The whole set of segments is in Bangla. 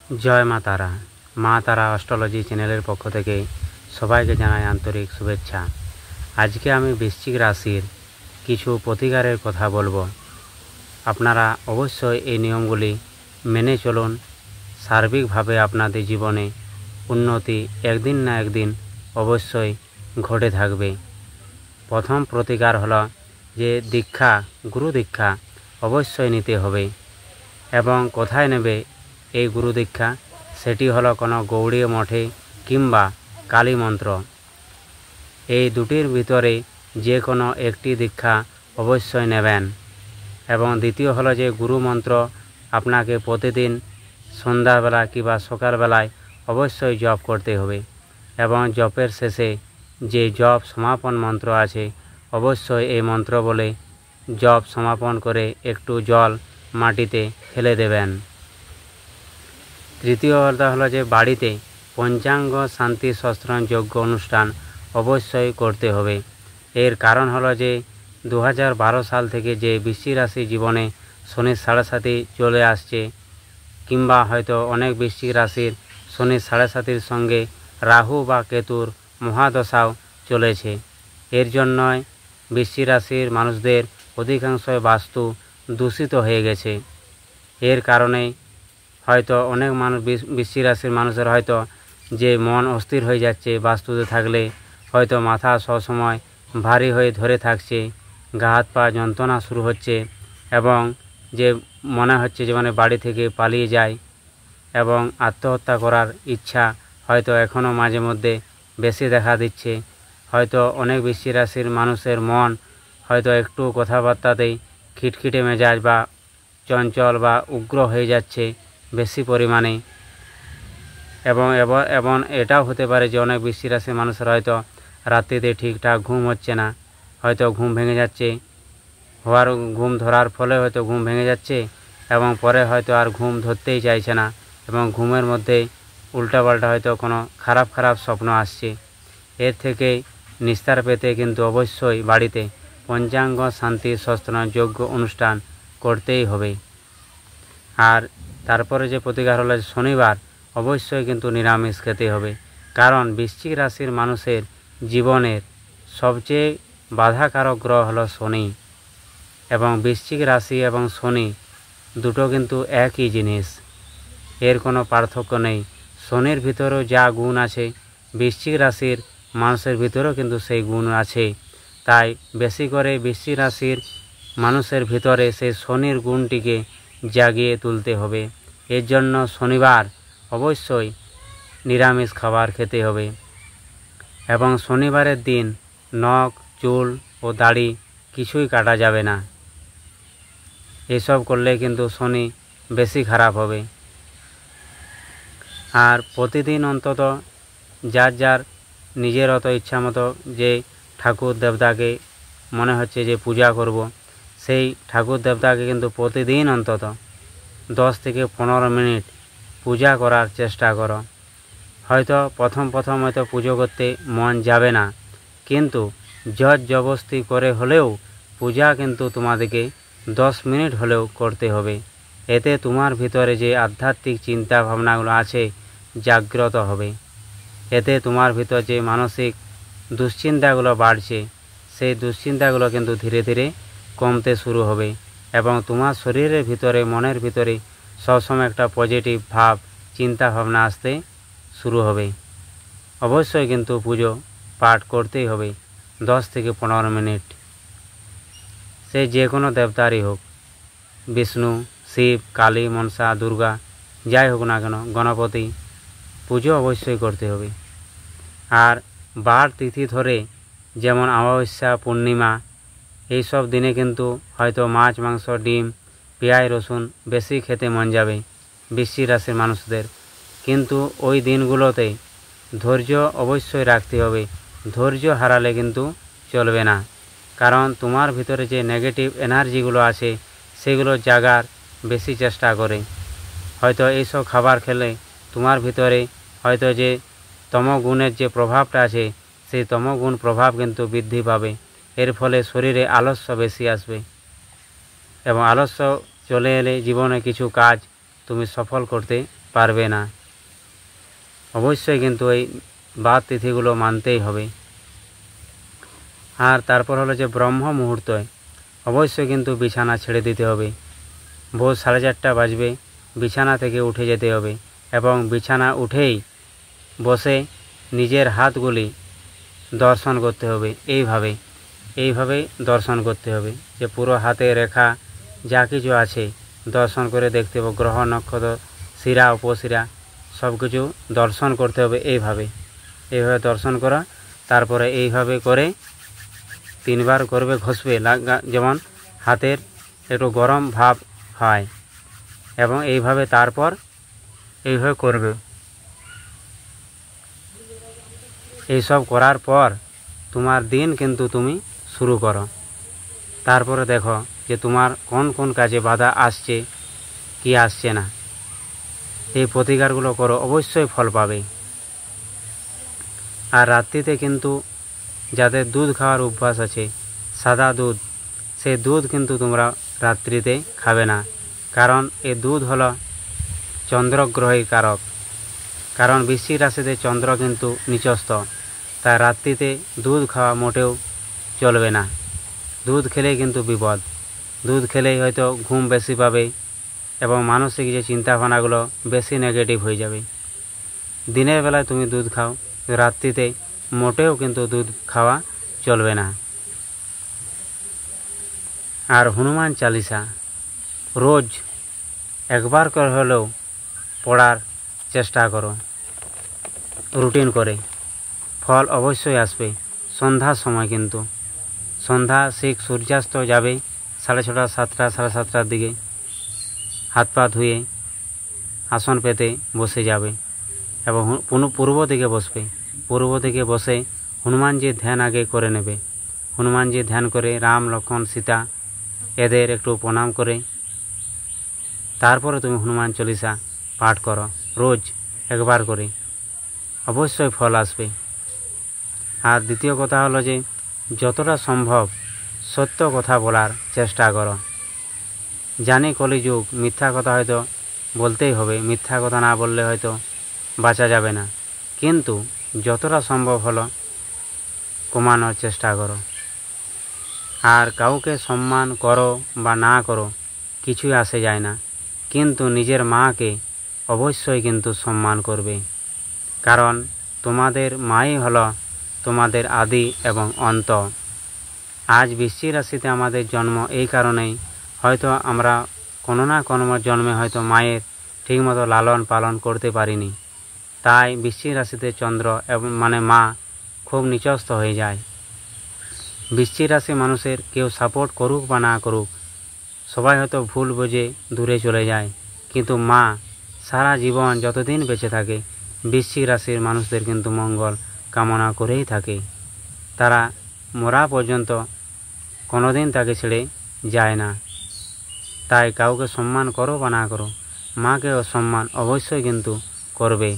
জয় মা তারা। মা তারা অ্যাস্ট্রোলজি চ্যানেলের পক্ষ থেকে সবাইকে জানাই আন্তরিক শুভেচ্ছা। আজকে আমি বৃশ্চিক রাশির কিছু প্রতিকারের কথা বলবো। আপনারা অবশ্যই এই নিয়মগুলি মেনে চলুন। সার্বিকভাবে আপনাদের জীবনে উন্নতি একদিন না একদিন অবশ্যই ঘটে থাকবে। প্রথম প্রতিকার হলো যে দীক্ষা, গুরু দীক্ষা অবশ্যই নিতে হবে। এবং কোথায় নেবে এই গুরু দীক্ষা? সেটি হলো কোনো গৌড়ীয় মঠে কিংবা কালী মন্ত্র। এই দুটির ভিতরে যে কোনো একটি দীক্ষা অবশ্যই নেবেন। এবং দ্বিতীয় হলো যে গুরু মন্ত্র আপনাকে প্রতিদিন সন্ধ্যাবেলা কিংবা সকালবেলায় অবশ্যই জপ করতে হবে। এবং জপের শেষে যে জপ সমাপন মন্ত্র আছে, অবশ্যই এই মন্ত্র বলে জপ সমাপন করে একটু জল মাটিতে ফেলে দেবেন। তৃতীয় কথা হলো যে বাড়িতে পঞ্চাঙ্গ শান্তি সস্ত্রণ যজ্ঞ অনুষ্ঠান অবশ্যই করতে হবে। এর কারণ হলো যে 2012 সাল থেকে যে বৃশ্চিক রাশি জীবনে শনির সাড়ে সাথে চলে আসছে, কিংবা হয়তো অনেক বৃশ্চিক রাশির শনির সাড়ে সাথীর সঙ্গে রাহু বা কেতুর মহাদশাও চলেছে। এর জন্যই বৃশ্চিক রাশির মানুষদের অধিকাংশই বাস্তু দূষিত হয়ে গেছে। এর কারণেই হয়তো অনেক মানুষ বৃশ্চিক রাশির মানুষের হয়তো যে মন অস্থির হয়ে যাচ্ছে, বাস্তুতে থাকলে হয়তো মাথা সবসময় ভারী হয়ে ধরে থাকছে, গা হাত পা যন্ত্রণা শুরু হচ্ছে, এবং যে মনে হচ্ছে যে বাড়ি থেকে পালিয়ে যায়, এবং আত্মহত্যা করার ইচ্ছা হয়তো এখনও মাঝে মধ্যে বেশি দেখা দিচ্ছে। হয়তো অনেক বৃশ্চিক রাশির মানুষের মন হয়তো একটু কথাবার্তাতেই খিটখিটে মেজাজ বা চঞ্চল বা উগ্র হয়ে যাচ্ছে বেশি পরিমাণে। এবং এটাও হতে পারে যে অনেক বৃশ্চিক রাশির মানুষের হয়তো রাত্রিতে ঠিকঠাক ঘুম হচ্ছে না, হয়তো ঘুম ভেঙে যাচ্ছে, ঘুম ধরার ফলে হয়তো ঘুম ভেঙে যাচ্ছে, এবং পরে হয়তো আর ঘুম ধরতেই চাইছে না, এবং ঘুমের মধ্যে উল্টাপাল্টা হয়তো কোনো খারাপ স্বপ্ন আসছে। এর থেকে নিস্তার পেতে কিন্তু অবশ্যই বাড়িতে পঞ্চাঙ্গ শান্তি সস্ত্রণ যজ্ঞ অনুষ্ঠান করতেই হবে। আর তারপরে যে প্রতিকার হলো শনিবার অবশ্যই কিন্তু নিরামিষ খেতে হবে। কারণ বৃশ্চিক রাশির মানুষের জীবনের সবচেয়ে বাধাকারক গ্রহ হলো শনি, এবং বৃশ্চিক রাশি এবং শনি দুটো কিন্তু একই জিনিস, এর কোনো পার্থক্য নেই। শনির ভিতরেও যা গুণ আছে, বৃশ্চিক রাশির মানুষের ভিতরেও কিন্তু সেই গুণ আছে। তাই বেশি করে বৃশ্চিক রাশির মানুষের ভিতরে সেই শনির গুণটিকে জাগিয়ে তুলতে হবে। এর জন্য শনিবার অবশ্যই নিরামিষ খাবার খেতে হবে। এবং শনিবারের দিন নখ, চুল ও দাড়ি কিছুই কাটা যাবে না। এসব করলে কিন্তু শনি বেশি খারাপ হবে। আর প্রতিদিন অন্তত যার নিজের অত ইচ্ছা মতো যে ঠাকুর দেবতাকে মনে হচ্ছে যে পূজা করব, সেই ঠাকুর দেবতাকে কিন্তু প্রতিদিন অন্তত 10 থেকে 15 মিনিট পূজা করার চেষ্টা করো। হয়তো প্রথম হয়তো পুজো করতে মন যাবে না, কিন্তু জোর জবরদস্তি করে হলেও পূজা কিন্তু তোমাদেরকে 10 মিনিট হলেও করতে হবে। এতে তোমার ভিতরে যে আধ্যাত্মিক চিন্তা ভাবনাগুলো আছে জাগ্রত হবে। এতে তোমার ভিতর যে মানসিক দুশ্চিন্তাগুলো বাড়ছে, সেই দুশ্চিন্তাগুলো কিন্তু ধীরে ধীরে কমতে শুরু হবে, এবং তোমার শরীরের ভিতরে, মনের ভিতরে সবসময় একটা পজিটিভ ভাব, চিন্তা ভাবনা আসতে শুরু হবে। অবশ্যই কিন্তু পুজো পাঠ করতেই হবে 10 থেকে 15 মিনিট। সে যে কোনো দেবতারই হোক, বিষ্ণু, শিব, কালী, মনসা, দুর্গা, যাই হোক না কেন, গণপতি, পুজো অবশ্যই করতে হবে। আর বার তিথি ধরে যেমন অমাবস্যা, পূর্ণিমা, এইসব দিনে কিন্তু হয়তো মাছ, মাংস, ডিম, পেঁয়াজ, রসুন বেশি খেতে মন যাবে বৃশ্চিক রাশির মানুষদের। কিন্তু ওই দিনগুলোতে ধৈর্য অবশ্যই রাখতে হবে। ধৈর্য হারালে কিন্তু চলবে না। কারণ তোমার ভিতরে যে নেগেটিভ এনার্জিগুলো আছে সেগুলো জাগার বেশি চেষ্টা করে। হয়তো এইসব খাবার খেলে তোমার ভিতরে হয়তো যে তমগুণের যে প্রভাবটা আছে, সেই তমগুণ প্রভাব কিন্তু বৃদ্ধি পাবে। এর ফলে শরীরে আলস্য বেশি আসবে, এবং আলস্য চলে এলে জীবনে কিছু কাজ তুমি সফল করতে পারবে না। অবশ্যই কিন্তু এই বাদ তিথিগুলো মানতেই হবে। আর তারপর হলো যে ব্রহ্ম মুহূর্তে অবশ্যই কিন্তু বিছানা ছেড়ে দিতে হবে। ভোর 4:30 বাজবে, বিছানা থেকে উঠে যেতে হবে এবং বিছানা উঠেই বসে নিজের হাতগুলি দর্শন করতে হবে। এইভাবে দর্শন করতে হবে, যে পুরো হাতে রেখা যা কিছু আছে দর্শন করে দেখতে হবে। গ্রহ নক্ষত্র শিরা উপশিরা সব কিছু দর্শন করতে হবে। এইভাবে দর্শন করা, তারপরে এইভাবে করে 3 বার করবে, ঘষবে, যেমন হাতের একটু গরম ভাব হয়, এবং এইভাবে তারপর এইভাবে করবে। এইসব করার পর তোমার দিন কিন্তু তুমি শুরু করো। তারপরে দেখো যে তোমার কোন কোন কাজে বাধা আসছে কি আসছে না। এই প্রতিকারগুলো করো, অবশ্যই ফল পাবে। আর রাত্রিতে কিন্তু যাদের দুধ খাওয়ার অভ্যাস আছে, সাদা দুধ, সেই দুধ কিন্তু তোমরা রাত্রিতে খাবে না। কারণ এই দুধ হলো চন্দ্রগ্রহের কারক। কারণ বৃশ্চিক রাশিতে চন্দ্র কিন্তু নিচস্থ, তাই রাত্রিতে দুধ খাওয়া মোটেও চলবে না। দুধ খেলেই কিন্তু বিপদ। দুধ খেলেই হয়তো ঘুম বেশি পাবে এবং মানসিক যে চিন্তাভাবনাগুলো বেশি নেগেটিভ হয়ে যাবে। দিনের বেলায় তুমি দুধ খাও, রাত্রিতে মোটেও কিন্তু দুধ খাওয়া চলবে না। আর হনুমান চালিসা রোজ একবার করে হলেও পড়ার চেষ্টা করো, রুটিন করে। ফল অবশ্যই আসবে। সন্ধ্যার সময় কিন্তু সন্ধ্যা ঠিক সূর্যাস্ত যাবে 6:30, 7টা, 7:30টার দিকে হাত পা ধুয়ে আসন পেতে বসে যাবে এবং পূর্ব দিকে বসবে। পূর্ব দিকে বসে হনুমানজির ধ্যান আগে করে নেবে। হনুমানজির ধ্যান করে রাম, লক্ষ্মণ, সীতা এদের একটু প্রণাম করে তারপরে তুমি হনুমান চল্লিশা পাঠ করো, রোজ একবার করে। অবশ্যই ফল আসবে। আর দ্বিতীয় কথা হলো যে যতটা সম্ভব সত্য কথা বলার চেষ্টা করো। জানি কলিযুগ, মিথ্যা কথা হয়তো বলতেই হবে, মিথ্যা কথা না বললে হয়তো বাঁচা যাবে না, কিন্তু যতটা সম্ভব হলো কমানোর চেষ্টা করো। আর কাউকে সম্মান করো বা না করো কিছুই আসে যায় না, কিন্তু নিজের মাকে অবশ্যই কিন্তু সম্মান করবে। কারণ তোমাদের মাই হলো তোমাদের আদি এবং অন্ত। আজ বৃশ্চিক রাশিতে আমাদের জন্ম এই কারণেই, হয়তো আমরা কোনো না কোনো জন্মে হয়তো মায়ের ঠিকমতো লালন পালন করতে পারিনি, তাই বৃশ্চিক রাশিতে চন্দ্র এবং মা খুব নিচস্থ হয়ে যায়। বৃশ্চিক রাশি মানুষের কেউ সাপোর্ট করুক বা না করুক, সবাই হয়তো ভুল বুঝে দূরে চলে যায়, কিন্তু মা সারা জীবন যতদিন বেঁচে থাকে বৃশ্চিক রাশির মানুষদের কিন্তু মঙ্গল কামনা করেই থাকে। তারা মরা পর্যন্ত কোনোদিন তাকে ছেড়ে যায় না। তাই কাউকে সম্মান করো বা না করো, মাকে সম্মান অবশ্যই কিন্তু করবে।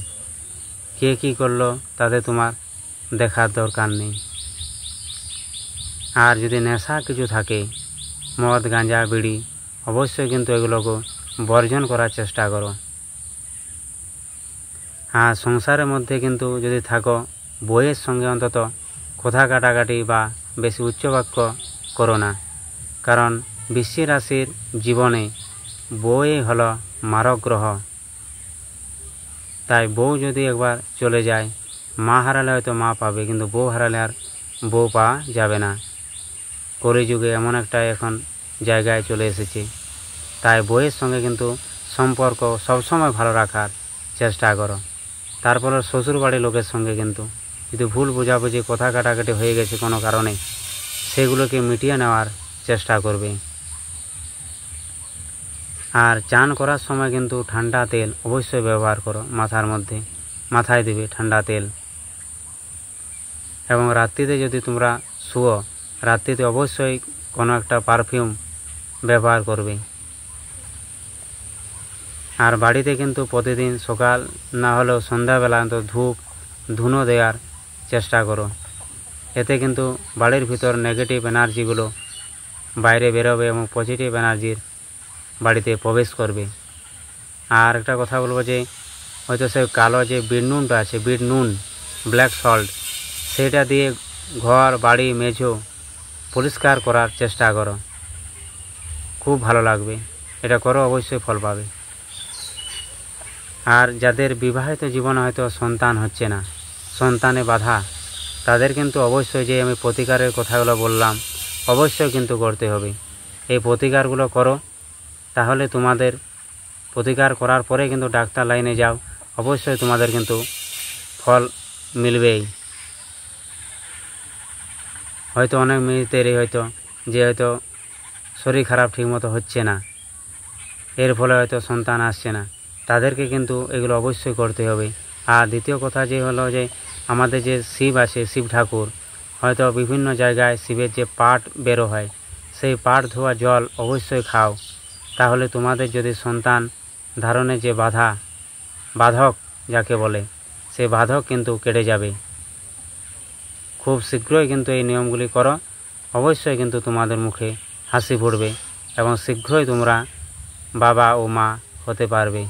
কে কী করলো তাতে তোমার দেখার দরকার নেই। আর যদি নেশা কিছু থাকে, মদ, গাঁজা, বিড়ি, অবশ্যই কিন্তু এগুলোকে বর্জন করার চেষ্টা করো। আর সংসারের মধ্যে কিন্তু যদি থাকো, বইয়ের সঙ্গে অন্তত কথা কাটাকাটি বা বেশি উচ্চবাক্য করো না। কারণ বৃশ্চিক রাশির জীবনে বই হলো মারক গ্রহ। তাই বউ যদি একবার চলে যায়, মা হারালে হয়তো মা পাবে, কিন্তু বউ হারালে আর বউ পাওয়া যাবে না। কলিযুগে এমন একটা এখন জায়গায় চলে এসেছে, তাই বইয়ের সঙ্গে কিন্তু সম্পর্ক সবসময় ভালো রাখার চেষ্টা করো। তারপরে শ্বশুরবাড়ির লোকের সঙ্গে কিন্তু যদি ভুল বোঝাবুঝি, কথা কাটাকাটি হয়ে গেছে কোনো কারণে, সেগুলোকে মিটিয়ে নেওয়ার চেষ্টা করবে। আর চান করার সময় কিন্তু ঠান্ডা তেল অবশ্যই ব্যবহার করো। মাথায় দেবে ঠান্ডা তেল। এবং রাত্রিতে যদি তোমরা শুও, রাত্রিতে অবশ্যই কোনো একটা পারফিউম ব্যবহার করবে। আর বাড়িতে কিন্তু প্রতিদিন সকাল না হলেও সন্ধ্যাবেলা তো ধুনো দেওয়ার চেষ্টা করো। এতে কিন্তু বাড়ির ভিতর নেগেটিভ এনার্জিগুলো বাইরে বেরোবে এবং পজিটিভ এনার্জির বাড়িতে প্রবেশ করবে। আর একটা কথা বলবো যে হয়তো সেই কালো যে বিট নুনটা আছে, বিট নুন, ব্ল্যাক সল্ট, সেটা দিয়ে ঘর বাড়ি মেঝো পরিষ্কার করার চেষ্টা করো, খুব ভালো লাগবে। এটা করো, অবশ্যই ফল পাবে। আর যাদের বিবাহিত জীবনে হয়তো সন্তান হচ্ছে না, সন্তানে বাধা, তাদের কিন্তু অবশ্যই যে আমি প্রতিকারের কথাগুলো বললাম অবশ্যই কিন্তু করতে হবে। এই প্রতিকারগুলো করো, তাহলে তোমাদের প্রতিকার করার পরে কিন্তু ডাক্তার লাইনে যাও, অবশ্যই তোমাদের কিন্তু ফল মিলবেই। হয়তো অনেক মেয়েদেরই হয়তো যে হয়তো শরীর খারাপ ঠিকমতো হচ্ছে না, এর ফলে হয়তো সন্তান আসছে না, তাদেরকে কিন্তু এগুলো অবশ্যই করতে হবে। আর দ্বিতীয় কথা যে হলো যে আমাদের যে শিব আছে, শিব ঠাকুর, হয়তো বিভিন্ন জায়গায় শিবের যে পাট বেরো হয়, সেই পাট ধোয়া জল অবশ্যই খাও, তাহলে তোমাদের যদি সন্তান ধারণের যে বাধক যাকে বলে, সেই বাধক কিন্তু কেটে যাবে। খুব শীঘ্রই কিন্তু এই নিয়মগুলি করো, অবশ্যই কিন্তু তোমাদের মুখে হাসি ফুটবে এবং শীঘ্রই তোমরা বাবা ও মা হতে পারবে।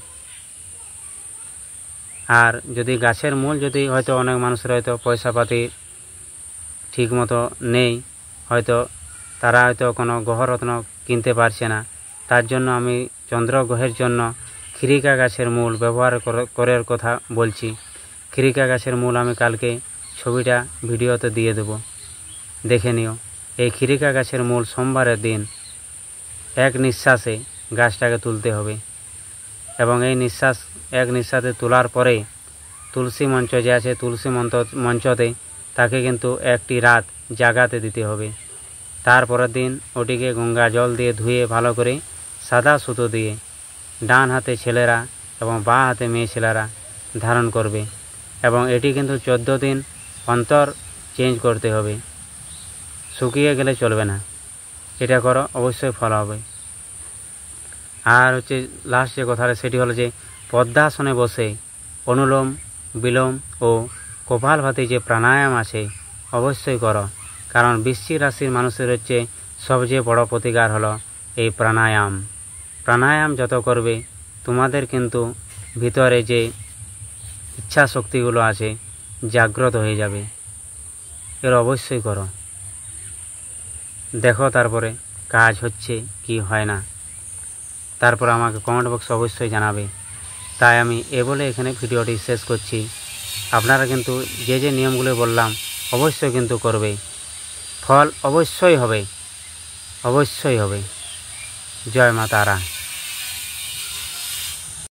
আর যদি গাছের মূল যদি হয়তো অনেক মানুষের হয়তো পয়সা পাতি ঠিক মতো নেই, হয়তো তারা হয়তো কোনো গ্রহরত্ন কিনতে পারছে না, তার জন্য আমি চন্দ্রগ্রহের জন্য খিরিকা গাছের মূল ব্যবহার করার কথা বলছি। খিরিকা গাছের মূল আমি কালকে ছবিটা ভিডিওতে দিয়ে দেব, দেখে নিও। এই খিরিকা গাছের মূল সোমবারের দিন এক নিঃশ্বাসে গাছটাকে তুলতে হবে এবং এই এক নিঃশ্বাসে তোলার পরে তুলসী মঞ্চ যে আছে, তুলসী মঞ্চতে তাকে কিন্তু একটি রাত জাগাতে দিতে হবে। তারপরের দিন ওটিকে গঙ্গা জল দিয়ে ধুয়ে ভালো করে সাদা সুতো দিয়ে ডান হাতে ছেলেরা এবং বাঁ হাতে মেয়ে ছেলেরা ধারণ করবে এবং এটি কিন্তু 14 দিন অন্তর চেঞ্জ করতে হবে, শুকিয়ে গেলে চলবে না। এটা করো, অবশ্যই ফল হবে। আর হচ্ছে লাস্ট যে কথাটা সেটি হলো যে পদ্মাসনে বসে অনুলোম বিলোম ও কপালভাতি যে প্রাণায়াম আছে অবশ্যই করো, কারণ বৃশ্চিক রাশির মানুষের হচ্ছে সবচেয়ে বড় প্রতিকার হলো এই প্রাণায়াম যত করবে তোমাদের কিন্তু ভিতরে যে ইচ্ছা শক্তিগুলো আছে জাগ্রত হয়ে যাবে। এর অবশ্যই করো, দেখো তারপরে কাজ হচ্ছে কি হয় না, তারপর আমাকে কমেন্ট বক্সে অবশ্যই জানাবে। তাই আমি বলে এখানে ভিডিওটি শেষ করছি। আপনারা কিন্তু যে যে নিয়মগুলো বললাম অবশ্যই কিন্তু করবে, ফল অবশ্যই হবে। জয় মা তারা।